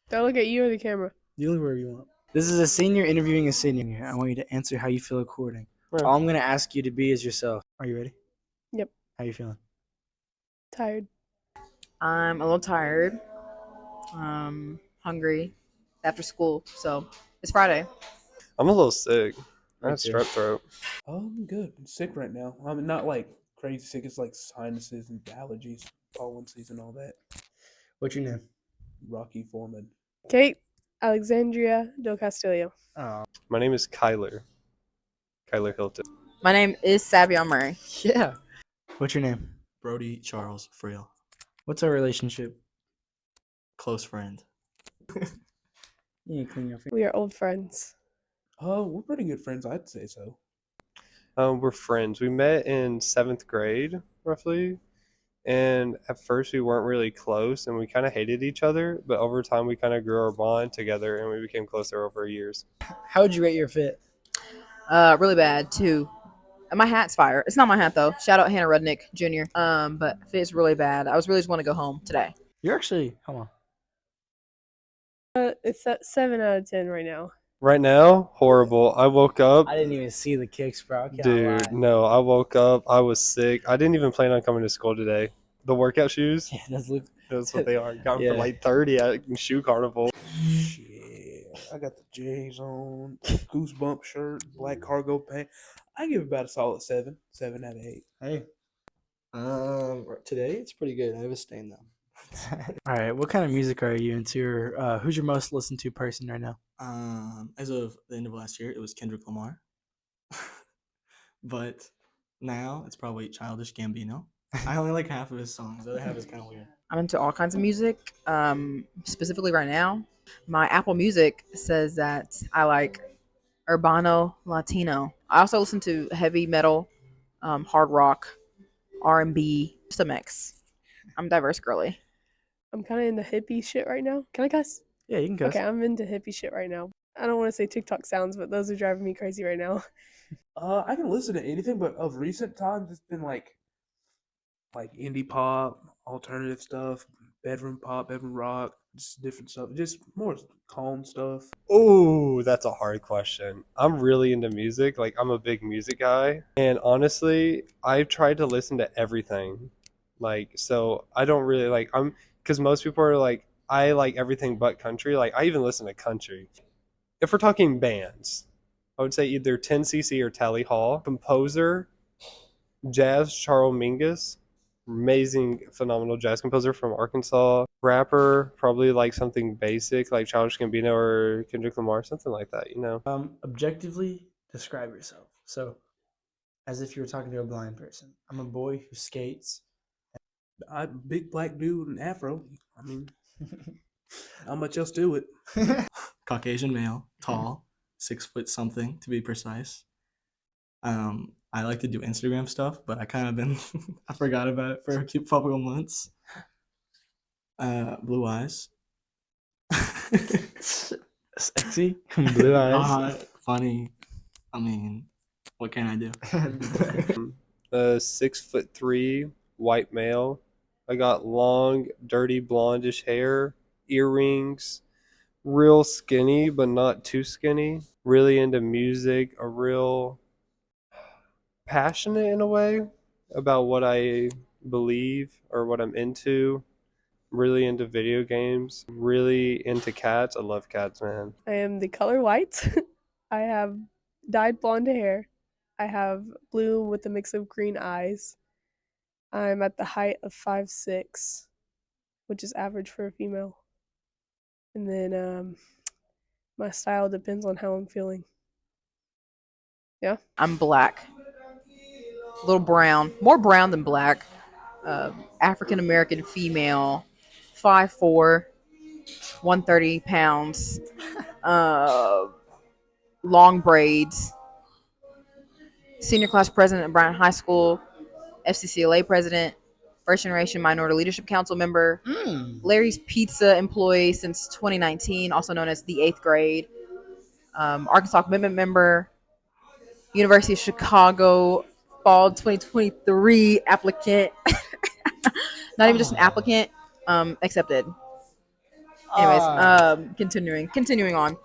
Do I look at you or the camera? You look wherever you want. This is a senior interviewing a senior. I want you to answer how you feel according. Right. All I'm going to ask you to be is yourself. Are you ready? Yep. How you feeling? Tired. I'm a little tired. Hungry after school. So it's Friday. I'm a little sick. I Me had too. strep throat. I'm good. I'm sick right now. I'm not like crazy sick. It's like sinuses and allergies, pollen season, all that. What's your name? Rocky Foreman. Kate Alexandria Del Castillo. Oh, My name is Kyler. Kyler Hilton. My name is Savion Murray. yeah. What's your name? Brody Charles Friel, What's our relationship? close friend. You can clean your face. We are old friends. Oh, we're pretty good friends. I'd say so. We're friends. We met in 7th grade, roughly. And at first, we weren't really close and we kind of hated each other. But over time, we kind of grew our bond together and we became closer over years. How would you rate your fit? Really bad too. And my hat's fire. It's not my hat though. Shout out Hannah Rudnick Jr. But fit's really bad. I was really just want to go home today. You're actually, hold on. It's at 7 out of 10 right now. Right now, horrible. I woke up. I didn't even see the kicks, bro. I cannot Dude, lie. no, I woke up. I was sick. I didn't even plan on coming to school today. The workout shoes, Yeah, that's look. that's what they are. Got them Yeah. for like 30 at Shoe Carnival. Shit. I got the J's on, goosebump shirt, black cargo pants. I give it about a solid 7. 7 out of 8. Hey. Today it's pretty good. I have a stain though. All right. What kind of music are you into? Or who's your most listened to person right now? As of the end of last year, it was Kendrick Lamar, but now it's probably Childish Gambino. I only like half of his songs. The other half is kind of weird. I'm into all kinds of music. Specifically right now, my Apple Music says that I like Urbano Latino. I also listen to heavy metal, hard rock, R&B, just a mix. I'm a diverse girly. I'm kind of into hippie shit right now. Can I cuss? Yeah, you can cuss. Okay, I'm into hippie shit right now. I don't want to say TikTok sounds, but those are driving me crazy right now. I can listen to anything, but of recent times, it's been like indie pop, alternative stuff, bedroom pop, bedroom rock, just different stuff. Just more calm stuff. Oh, that's a hard question. I'm really into music. Like, I'm a big music guy. And honestly, I've tried to listen to everything. Like, so I don't really like, because most people are like, I like everything but country. Like, I even listen to country. If we're talking bands, I would say either 10cc or Tally Hall. Composer, Jazz Charles Mingus. Amazing, phenomenal jazz composer from Arkansas. Rapper, probably like something basic like Childish Gambino or Kendrick Lamar, something like that, you know. Objectively describe yourself. So, as if you were talking to a blind person. I'm a boy who skates. I'm a big black dude with an afro. I mean, how much else to it? Caucasian male, tall, 6 foot something to be precise. I like to do Instagram stuff, but I kind of been I forgot about it for a couple of months. Blue eyes. Sexy, blue eyes. Hot, funny. I mean, what can I do? 6'3", white male. I got long, dirty, blondish hair, earrings, real skinny but not too skinny. Really into music, a real passionate in a way about what I believe or what I'm into. Really into video games, really into cats. I love cats, man. I am the color white. I have dyed blonde hair. I have blue with a mix of green eyes. I'm at the height of 5'6", which is average for a female. And then my style depends on how I'm feeling. Yeah. I'm black, a little brown, more brown than black. African American female, 5'4", 130 pounds. Long braids. Senior class president at Bryant High School. FCCLA president. First generation Minority Leadership Council member. Larry's Pizza employee since 2019, also known as the 8th grade. Arkansas Commitment member. University of Chicago fall 2023 applicant. Not even just an applicant, accepted. Anyways, Ah. continuing on.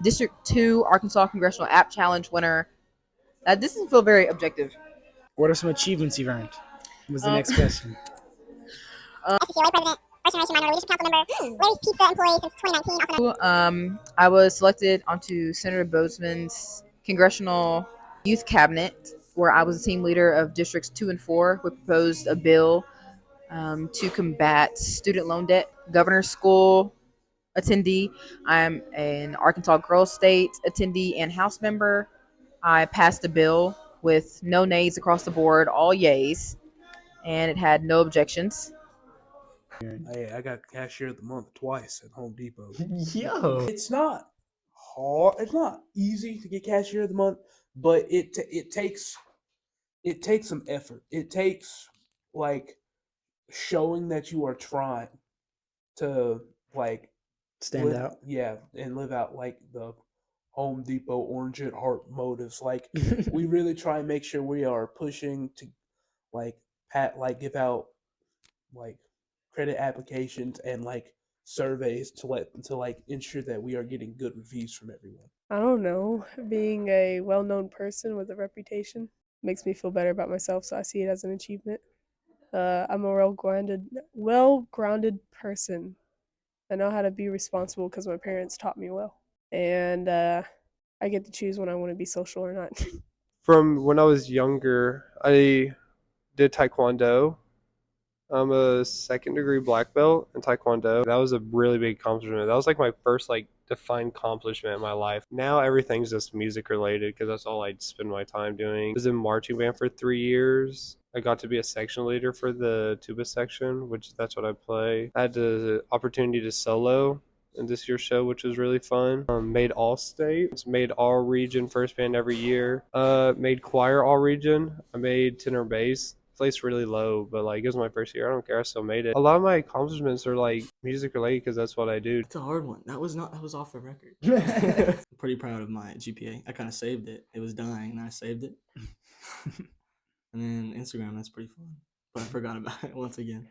District 2 Arkansas Congressional App Challenge winner. This doesn't feel very objective. What are some achievements you've earned? Was the Um, next question. SCCLA president, first generation minority leadership council member, Larry's Pizza employee since 2019. I was selected onto Senator Bozeman's congressional youth cabinet, where I was a team leader of districts 2 and 4. We proposed a bill to combat student loan debt. Governor's school attendee. I'm an Arkansas Girls State attendee and House member. I passed a bill with no nays across the board, all yays, and it had no objections. Hey, I got cashier of the month twice at Home Depot. Yo. It's not hard. It's not easy to get cashier of the month, but it takes some effort. It takes like showing that you are trying to like Stand out. Yeah, and live out like the Home Depot orange at heart motives. Like we really try and make sure we are pushing to like give out like credit applications and like surveys to like ensure that we are getting good reviews from everyone. I don't know. Being a well-known person with a reputation makes me feel better about myself, so I see it as an achievement. I'm a well-grounded person. I know how to be responsible because my parents taught me well, and I get to choose when I want to be social or not. From when I was younger, I did Taekwondo. I'm a second degree black belt in Taekwondo. That was a really big accomplishment. That was like my first like defined accomplishment in my life. Now everything's just music related because that's all I spend my time doing. I was in marching band for 3 years. I got to be a section leader for the tuba section, which that's what I play. I had the opportunity to solo in this year's show, which was really fun. Made all state, made all region first band every year. Made choir all region. I made tenor bass. Placed really low, but like it was my first year. I don't care. I still made it. A lot of my accomplishments are like music related because that's what I do. It's a hard one. That was off the record. I'm pretty proud of my GPA. I kind of saved it. It was dying, and I saved it. And then Instagram, that's pretty fun. But I forgot about it once again.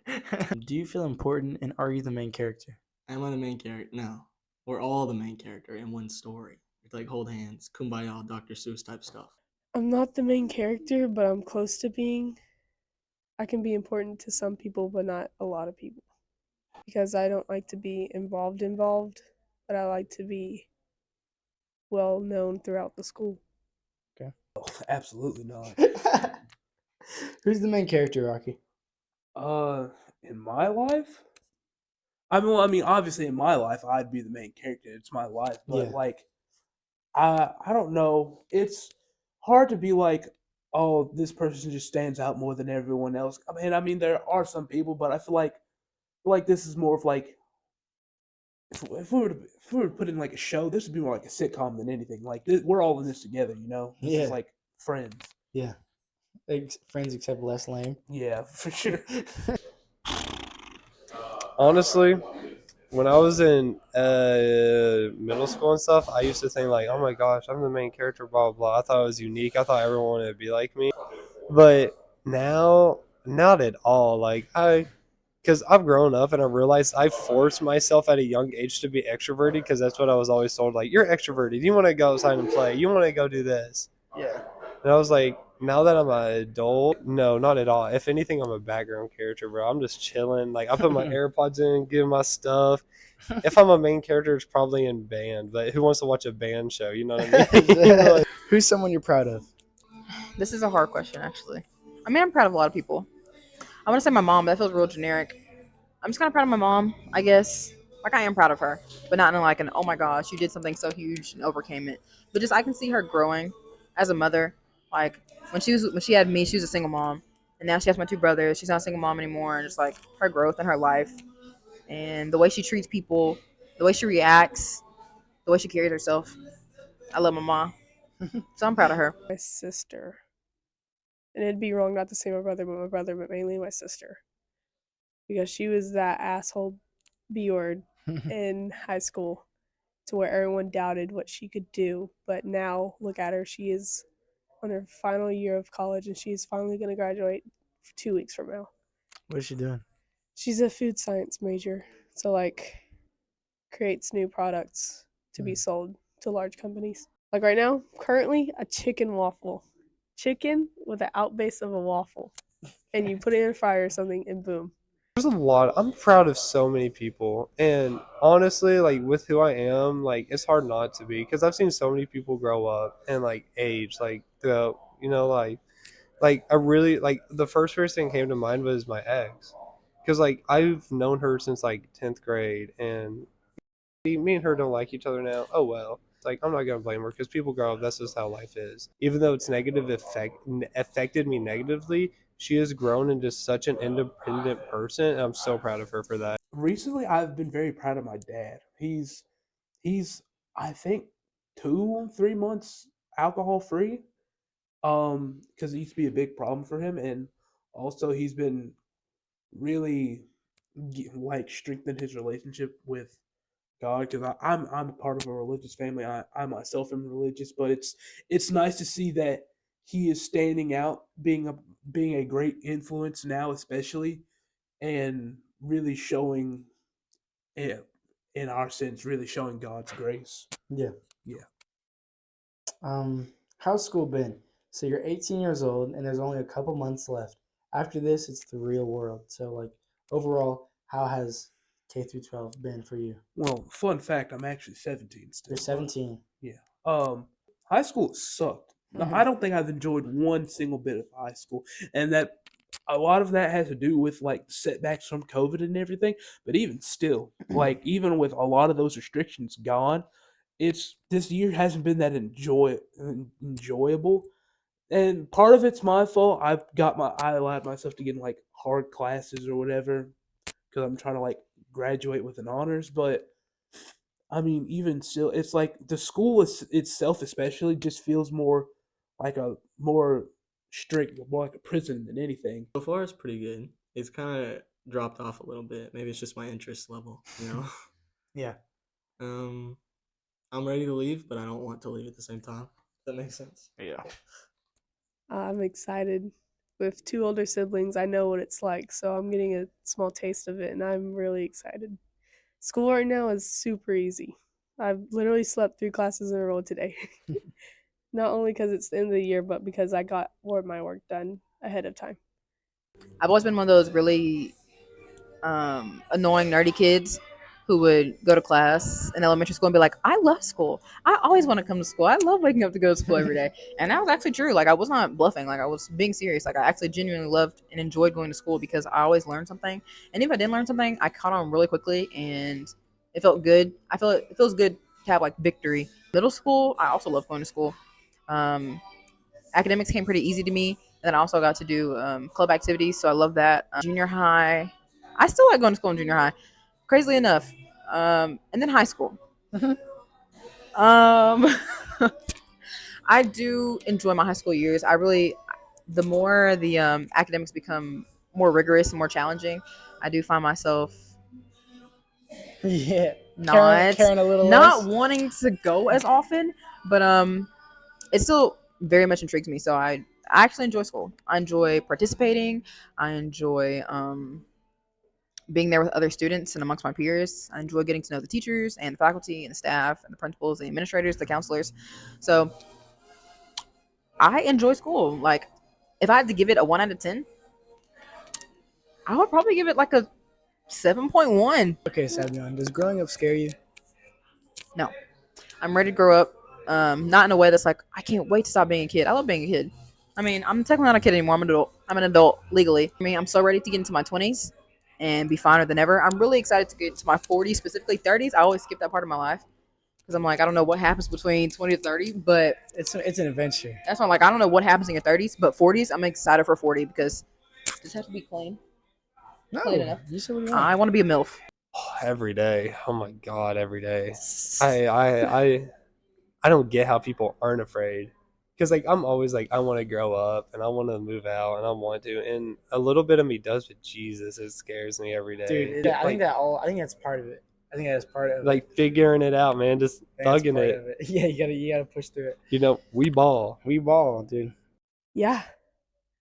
Do you feel important, and are you the main character? Am I the main character? No. We're all the main character in one story. It's like hold hands, kumbaya, Dr. Seuss type stuff. I'm not the main character, but I'm close to being. I can be important to some people, but not a lot of people. Because I don't like to be involved, but I like to be well known throughout the school. Oh, absolutely not. Who's the main character, Rocky? In my life, I mean, obviously, in my life, I'd be the main character. It's my life, but Yeah. like, I don't know. It's hard to be like, oh, this person just stands out more than everyone else. I mean, there are some people, but I feel like this is more of like, if we were to put in like a show, this would be more like a sitcom than anything. Like, we're all in this together, you know. This Yeah. is like friends. Yeah. Friends except less lame. Yeah, for sure. Honestly, when I was in middle school and stuff, I used to think like, oh my gosh, I'm the main character, blah, blah, blah. I thought I was unique. I thought everyone wanted to be like me. But now, not at all. Like, because I've grown up and I realized I forced myself at a young age to be extroverted because that's what I was always told. Like, you're extroverted. You want to go outside and play. You want to go do this. Yeah. And I was like, now that I'm an adult, no, not at all. If anything, I'm a background character, bro. I'm just chilling. Like, I put my AirPods in, give my stuff. If I'm a main character, it's probably in band. But who wants to watch a band show? You know what I mean? Who's someone you're proud of? This is a hard question, actually. I mean, I'm proud of a lot of people. I want to say my mom, but that feels real generic. I'm just kind of proud of my mom, I guess. Like, I am proud of her, but not in like an, oh my gosh, you did something so huge and overcame it. But just, I can see her growing as a mother. Like, when she had me, she was a single mom. And now she has my 2 brothers. She's not a single mom anymore. And just like her growth in her life and the way she treats people, the way she reacts, the way she carries herself. I love my mom. So I'm proud of her. My sister. And it'd be wrong not to say my brother, but mainly my sister. Because she was that asshole B-word in high school to where everyone doubted what she could do. But now, look at her. She is on her final year of college, and she's finally going to graduate 2 weeks from now. What is she doing? She's a food science major. So, like, creates new products to be sold to large companies. Like right now, currently a chicken waffle. Chicken with the outbase of a waffle. And you put it in a fryer or something and boom. There's a lot. I'm proud of so many people, and honestly, like with who I am, like it's hard not to be because I've seen so many people grow up and like age, like the like I really like the first thing that came to mind was my ex, because like I've known her since like 10th grade, and me and her don't like each other now. Oh well. It's like I'm not gonna blame her because people grow up. That's just how life is. Even though it's affected me negatively, she has grown into such an independent person, and I'm so proud of her for that. Recently, I've been very proud of my dad. He's I think 2-3 months alcohol free. Because it used to be a big problem for him, and also he's been really like strengthened his relationship with God. Because I'm a part of a religious family. I myself am religious, but it's nice to see that he is standing out, being a great influence now, especially, and really showing it in our sense, really showing God's grace. Yeah. Yeah. How's school been? So you're 18 years old, and there's only a couple months left. After this, it's the real world. So, like, overall, how has K through 12 been for you? Well, fun fact, I'm actually 17 still. You're 17. Yeah. High school sucked. No, I don't think I've enjoyed one single bit of high school, and that a lot of that has to do with like setbacks from COVID and everything. But even still, like even with a lot of those restrictions gone, it's this year hasn't been that enjoyable. And part of it's my fault. I allowed myself to get in like hard classes or whatever because I'm trying to like graduate with an honors. But I mean, even still, it's like the school itself, especially, just feels more like a more strict, more like a prison than anything. So far, it's pretty good. It's kind of dropped off a little bit. Maybe it's just my interest level, you know. Yeah. I'm ready to leave, but I don't want to leave at the same time. That makes sense. Yeah. I'm excited. With 2 older siblings, I know what it's like, so I'm getting a small taste of it, and I'm really excited. School right now is super easy. I've literally slept 3 classes in a row today. Not only because it's the end of the year, but because I got more of my work done ahead of time. I've always been one of those really annoying nerdy kids who would go to class in elementary school and be like, I love school. I always want to come to school. I love waking up to go to school every day. And that was actually true. Like I was not bluffing. Like I was being serious. Like I actually genuinely loved and enjoyed going to school because I always learned something. And if I didn't learn something, I caught on really quickly and it felt good. I feel it feels good to have like victory. Middle school, I also love going to school. Academics came pretty easy to me. And then I also got to do club activities. So I love that. Junior high, I still like going to school in junior high, crazily enough. And then high school. Um, I do enjoy my high school years. The more the academics become more rigorous and more challenging, I do find myself Yeah. not Caring a little not less. wanting to go as often, but it still very much intrigues me. So I actually enjoy school. I enjoy participating. I enjoy being there with other students and amongst my peers. I enjoy getting to know the teachers and the faculty and the staff and the principals, the administrators, the counselors. So I enjoy school. Like if I had to give it a 1 out of 10, I would probably give it like a 7.1. Okay, Savion, does growing up scare you? No, I'm ready to grow up. Not in a way that's like I can't wait to stop being a kid. I love being a kid. I mean, I'm technically not a kid anymore. I'm an adult. I'm an adult legally. I mean, I'm so ready to get into my 20s and be finer than ever. I'm really excited to get to my 40s, specifically 30s. I always skip that part of my life because I'm like, I don't know what happens between 20 to 30, but It's an adventure. that's why I'm like, I don't know what happens in your 30s, but 40s, I'm excited for 40 because this has to be clean. Clean No, enough. you said what you want. I want to be a MILF. Every day. Oh my god, every day. I don't get how people aren't afraid. Because like I'm always like I want to grow up and I want to move out and I want to, and a little bit of me does, but Jesus, it scares me every day. Dude, I think that's part of it. I think that's part of like figuring it out, man, just that's thugging part it. of it. Yeah, you gotta push through it. You know, we ball. We ball, dude. Yeah,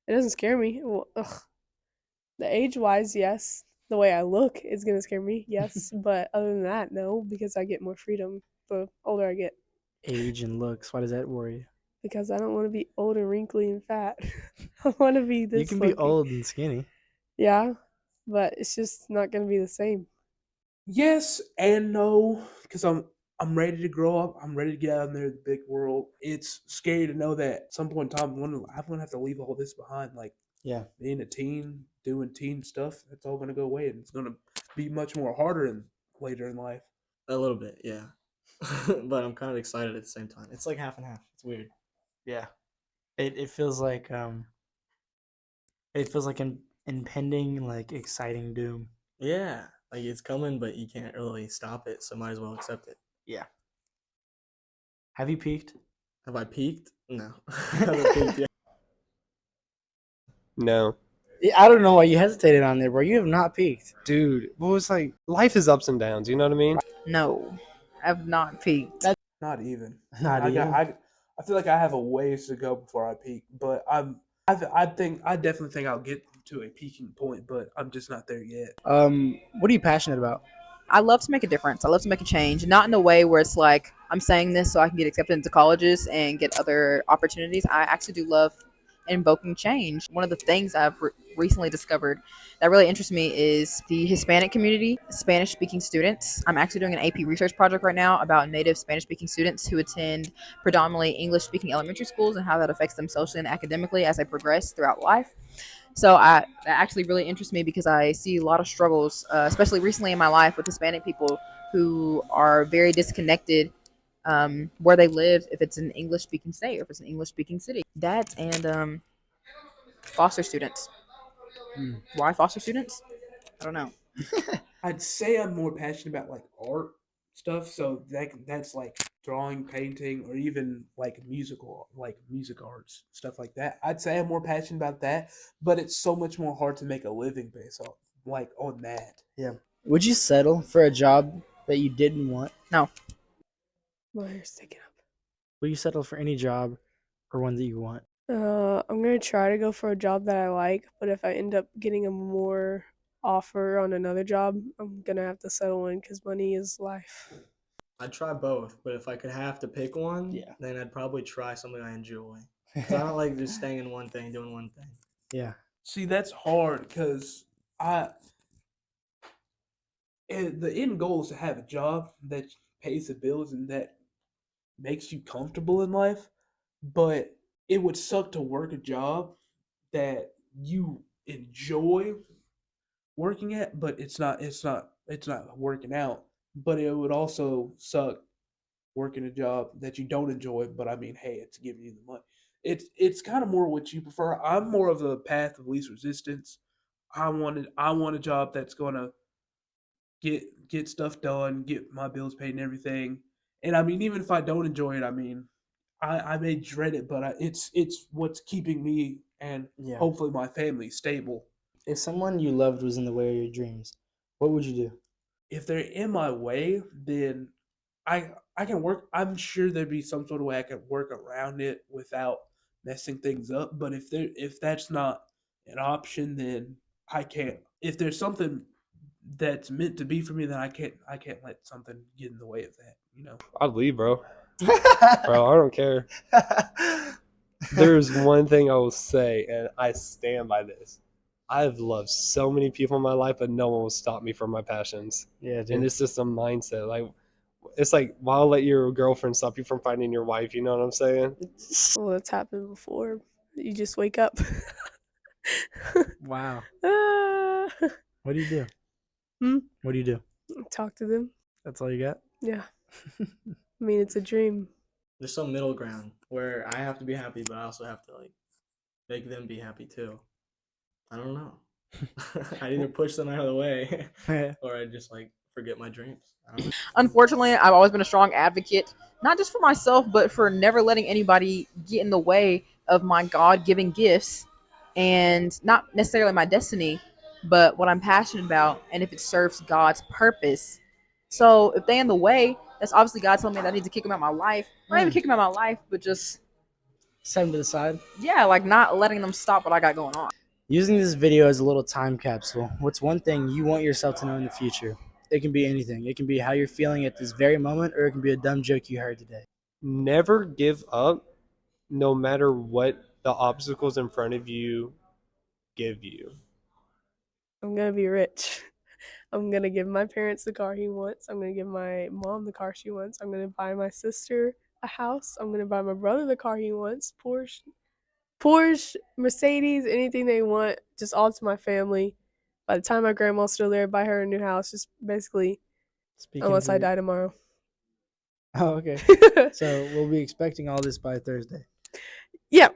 it doesn't scare me. Well, ugh. The age-wise, yes. The way I look is gonna scare me, yes, but other than that, no, because I get more freedom the older I get. Age and looks. Why does that worry you? Because I don't want to be old and wrinkly and fat. I want to be You this can be looking. old and skinny. Yeah, but it's just not gonna be the same. Yes and no, because I'm ready to grow up. I'm ready to get out in there, the big world. It's scary to know that at some point in time, I'm gonna have to leave all this behind. Like Yeah. being a teen, doing teen stuff, that's all gonna go away, and it's gonna be much more harder in later in life. A little bit, yeah. But I'm kind of excited at the same time. It's like half and half. It's weird. Yeah. It feels like impending like exciting doom. Yeah, like it's coming, but you can't really stop it, so might as well accept it. Yeah. Have you peaked? Have I peaked? No, I haven't peaked yet. No. I don't know why you hesitated on there, bro. You have not peaked. Dude, what was like life is ups and downs, you know what I mean? No, I've not peaked. Not even. Not I even. I feel like I have a ways to go before I peak, but I definitely think I'll get to a peaking point, but I'm just not there yet. What are you passionate about? I love to make a difference. I love to make a change, not in a way where it's like I'm saying this so I can get accepted into colleges and get other opportunities. I actually do love invoking change. One of the things I've recently discovered that really interests me is the Hispanic community, Spanish speaking students. I'm actually doing an AP research project right now about native Spanish speaking students who attend predominantly English speaking elementary schools and how that affects them socially and academically as they progress throughout life. So that actually really interests me because I see a lot of struggles, especially recently in my life, with Hispanic people who are very disconnected where they live, if it's an English speaking state or if it's an English speaking city. That and foster students. Why foster students? I don't know. I'd say I'm more passionate about like art stuff, so that's like drawing, painting, or even like music arts stuff like that. I'd say I'm more passionate about that, but it's so much more hard to make a living based on like on that. Yeah. Would you settle for a job that you didn't want? No. My hair's sticking up. Will you settle for any job or one that you want? I'm gonna try to go for a job that I like, but if I end up getting a more offer on another job, I'm gonna have to settle in because money is life. I'd try both, but if I could have to pick one, Yeah. then I'd probably try something I enjoy. 'Cause I don't like just staying in one thing, doing one thing. Yeah. See, that's hard because I the end goal is to have a job that pays the bills and that makes you comfortable in life, but it would suck to work a job that you enjoy working at, but it's not working out. But it would also suck working a job that you don't enjoy, but I mean, hey, it's giving you the money. It's kind of more what you prefer. I'm more of a path of least resistance. I want a job that's gonna get stuff done, get my bills paid and everything. And I mean, even if I don't enjoy it, I mean, I may dread it, but it's what's keeping me and Yeah. hopefully my family stable. If someone you loved was in the way of your dreams, what would you do? If they're in my way, then I can work. I'm sure there'd be some sort of way I could work around it without messing things up. But if that's not an option, then I can't. If there's something that's meant to be for me, then I can't let something get in the way of that. You know. I'd leave, bro. Bro, I don't care. There's one thing I will say, and I stand by this. I've loved so many people in my life, but no one will stop me from my passions. Yeah, dude. And it's just a mindset. Like, it's like, why let your girlfriend stop you from finding your wife? You know what I'm saying? Well, that's happened before. You just wake up. Wow. Ah. What do you do? What do you do? Talk to them. That's all you got? Yeah. I mean, it's a dream. There's some middle ground where I have to be happy, but I also have to like make them be happy too. I don't know. I either push them out of the way or I just like forget my dreams. I don't know. Unfortunately, I've always been a strong advocate, not just for myself, but for never letting anybody get in the way of my God-given gifts and not necessarily my destiny, but what I'm passionate about and if it serves God's purpose. So if they in the way, that's obviously God telling me that I need to kick them out of my life. Not even kick them out of my life, but just Set them to the side. yeah, like not letting them stop what I got going on. Using this video as a little time capsule, what's one thing you want yourself to know in the future? It can be anything. It can be how you're feeling at this very moment, or it can be a dumb joke you heard today. Never give up, no matter what the obstacles in front of you give you. I'm gonna be rich. I'm gonna give my parents the car he wants. I'm gonna give my mom the car she wants. I'm gonna buy my sister a house. I'm gonna buy my brother the car he wants. Porsche, Mercedes, anything they want, just all to my family. By the time my grandma's still there, buy her a new house. Just basically, Speaking unless of I your... die tomorrow. Oh, okay. So we'll be expecting all this by Thursday. Yeah.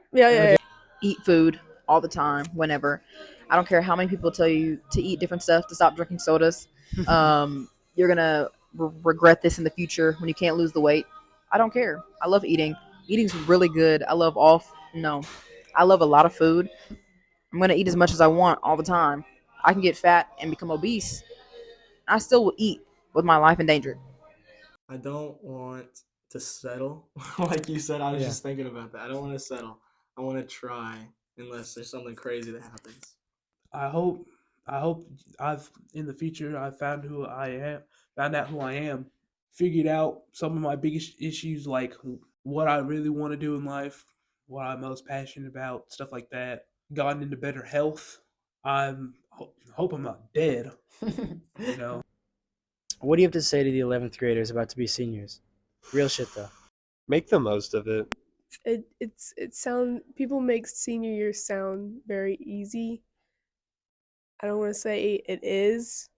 Eat food all the time, whenever. I don't care how many people tell you to eat different stuff, to stop drinking sodas. You're gonna regret this in the future when you can't lose the weight. I don't care. I love eating. Eating's really good. I love I love a lot of food. I'm gonna eat as much as I want all the time. I can get fat and become obese. I still will eat with my life endangered. I don't want to settle. Like you said, I was Yeah. just thinking about that. I don't want to settle. I want to try unless there's something crazy that happens. I hope I've in the future I found out who I am, figured out some of my biggest issues like what I really want to do in life, what I'm most passionate about, stuff like that. Gotten into better health. Hope I'm not dead, you know. What do you have to say to the 11th graders about to be seniors? Real shit though. Make the most of it. People make senior year sound very easy. I don't want to say it is,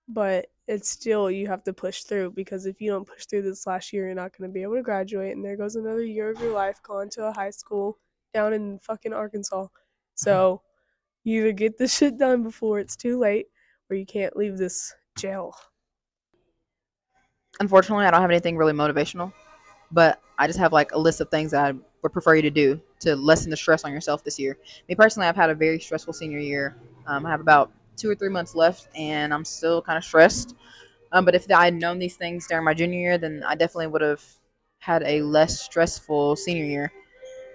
but it's still, you have to push through, because if you don't push through this last year, you're not going to be able to graduate, and there goes another year of your life gone to a high school down in fucking Arkansas. So you either get this shit done before it's too late, or you can't leave this jail. Unfortunately, I don't have anything really motivational, but I just have like a list of things that I would prefer you to do to lessen the stress on yourself this year. Me personally, I've had a very stressful senior year. I have about 2 or 3 months left, and I'm still kind of stressed. But if I had known these things during my junior year, then I definitely would have had a less stressful senior year.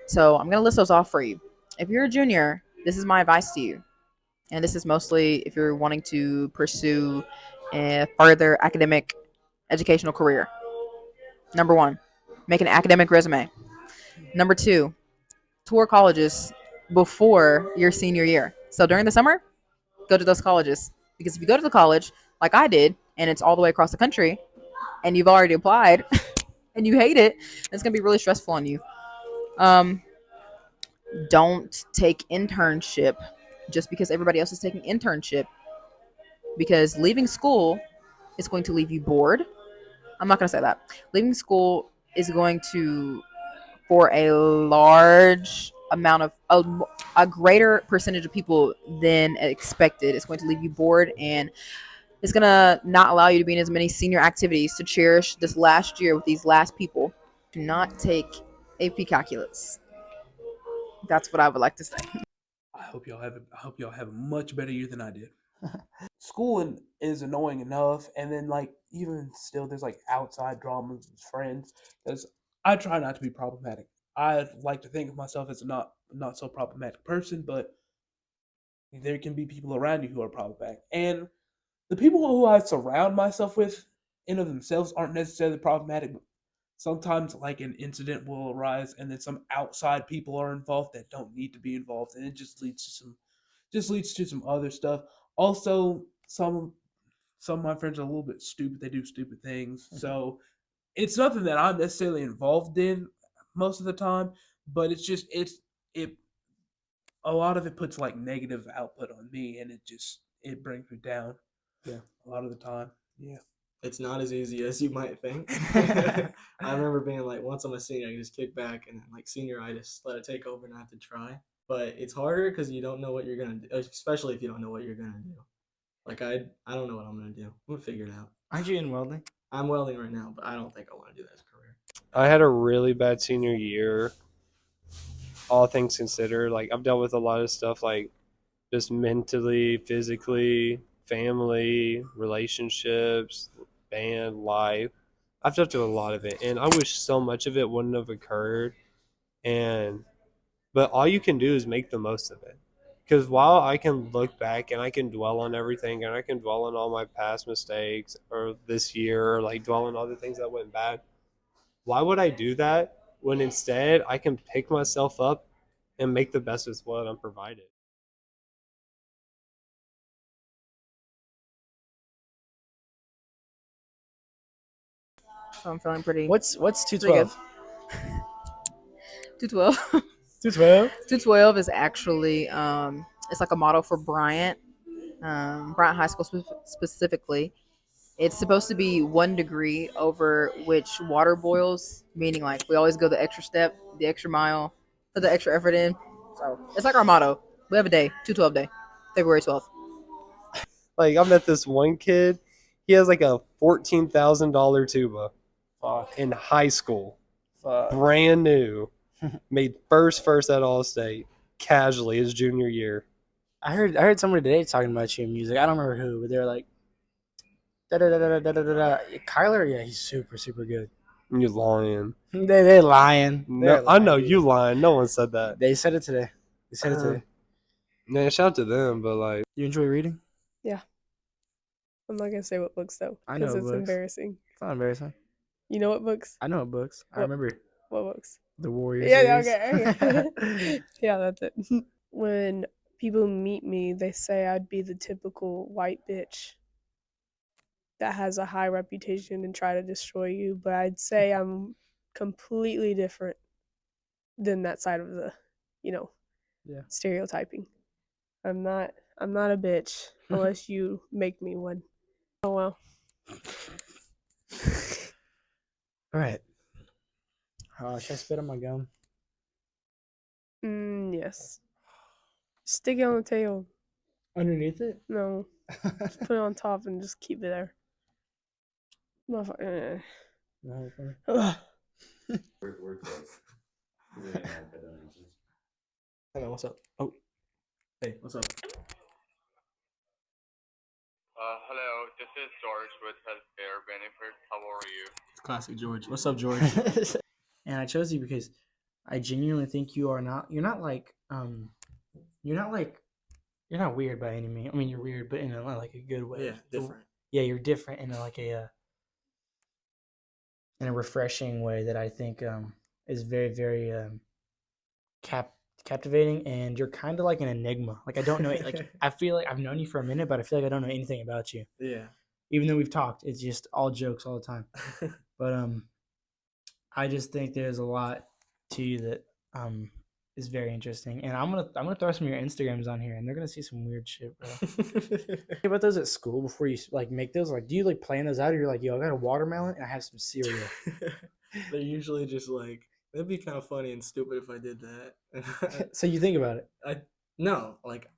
So I'm gonna list those off for you. If you're a junior, this is my advice to you, and this is mostly if you're wanting to pursue a further academic educational career. Number one, make an academic resume. Number two, tour colleges before your senior year. So during the summer, go to those colleges. Because if you go to the college, like I did, and it's all the way across the country, and you've already applied and you hate it, it's going to be really stressful on you. Um, don't take internship just because everybody else is taking internship, because leaving school is going to leave you bored. I'm not going to say that. Leaving school is going to, for a large amount of a greater percentage of people than expected, it's going to leave you bored, and it's going to not allow you to be in as many senior activities to cherish this last year with these last people. Do not take AP calculus. That's what I would like to say. I hope y'all have a much better year than I did. Schooling is annoying enough, and then like even still, there's like outside dramas with friends. Because I try not to be problematic. I like to think of myself as a not so problematic person, but there can be people around you who are problematic, and the people who I surround myself with, in of themselves, aren't necessarily problematic. But sometimes, like an incident will arise, and then some outside people are involved that don't need to be involved, and it just leads to some other stuff. Also, some of my friends are a little bit stupid. They do stupid things. So it's nothing that I'm necessarily involved in most of the time, but it a lot of it puts like negative output on me, and it brings me down. Yeah. A lot of the time. Yeah. It's not as easy as you might think. I remember being like, once I'm a senior, I can just kick back, and then like senior, I just let it take over and I have to try. But it's harder because you don't know what you're gonna do, especially if you don't know what you're gonna do. Like I don't know what I'm gonna do. I'm gonna figure it out. Aren't you in welding? I'm welding right now, but I don't think I want to do that as a career. I had a really bad senior year, all things considered. Like, I've dealt with a lot of stuff, like just mentally, physically, family, relationships, band, life. I've dealt with a lot of it, and I wish so much of it wouldn't have occurred. But all you can do is make the most of it. Because while I can look back and I can dwell on everything and I can dwell on all my past mistakes or this year, or like dwell on all the things that went bad, why would I do that when instead I can pick myself up and make the best of what I'm provided? So I'm feeling pretty. What's Pretty good. 212? 212. 212? 212 is actually it's like a motto for Bryant, Bryant High School specifically. It's supposed to be 1 degree over which water boils, meaning like we always go the extra step, the extra mile, put the extra effort in. So it's like our motto. We have a day, 212 day, February 12th. Like I met this one kid, he has like a $14,000 tuba. Fuck. In high school. Fuck. Brand new. Made first at All-State. Casually his junior year. I heard somebody today talking about you in music. I don't remember who, but they were like, da da da da da da da da. Kyler, yeah, he's super good. You lying. They lying. No, I know you lying. No one said that. They said it today. They said it today. Man, shout out to them, but like, You enjoy reading? Yeah. I'm not gonna say what books though, I know because it's books. embarrassing. It's not embarrassing. You know what books? I know what books. I remember What books? the Warriors. Yeah, okay. Yeah, that's it. When people meet me, they say I'd be the typical white bitch that has a high reputation and try to destroy you, but I'd say I'm completely different than that side of the, Yeah. stereotyping. I'm not a bitch unless you make me one. Oh well. All right. Should I spit on my gum? Yes. Stick it on the tail. Underneath it? No. Just put it on top and just keep it there. Motherfucker. No, Ugh. We're close. Hello, what's up? Oh, hey, what's up? Hello, this is George with Healthcare Benefits. How are you? Classic George. What's up, George? And I chose you because I genuinely think you're not weird by any means. I mean, you're weird, but in a like a good way. Yeah, different. Yeah, you're different in a refreshing way that I think is very very captivating. And you're kind of like an enigma. Like I don't know. Like I feel like I've known you for a minute, but I feel like I don't know anything about you. Yeah. Even though we've talked, it's just all jokes all the time. But I just think there's a lot to you that is very interesting. And I'm gonna throw some of your Instagrams on here, and they're gonna see some weird shit, bro. Think about those at school before you like make those. Like, do you like plan those out, or you're like, yo, I got a watermelon and I have some cereal. They're usually just like, it'd be kind of funny and stupid if I did that. So you think about it. No, like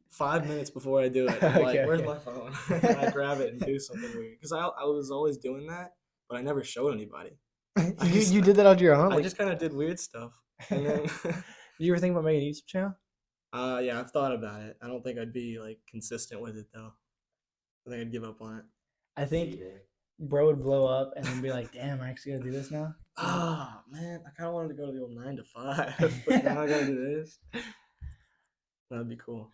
5 minutes before I do it, I'm like, Okay, where's okay. my phone? And I grab it and do something weird. Because I was always doing that, but I never showed anybody. You did that on your own. I Like, just kind of did weird stuff. And then, do you ever think about making a YouTube channel? yeah, I've thought about it. I don't think I'd be like consistent with it though. I think I'd give up on it. I think bro would blow up and then be like, damn, I actually gotta do this now. Oh man, I kind of wanted to go to the old 9 to 5, but now I gotta do this. That'd be cool.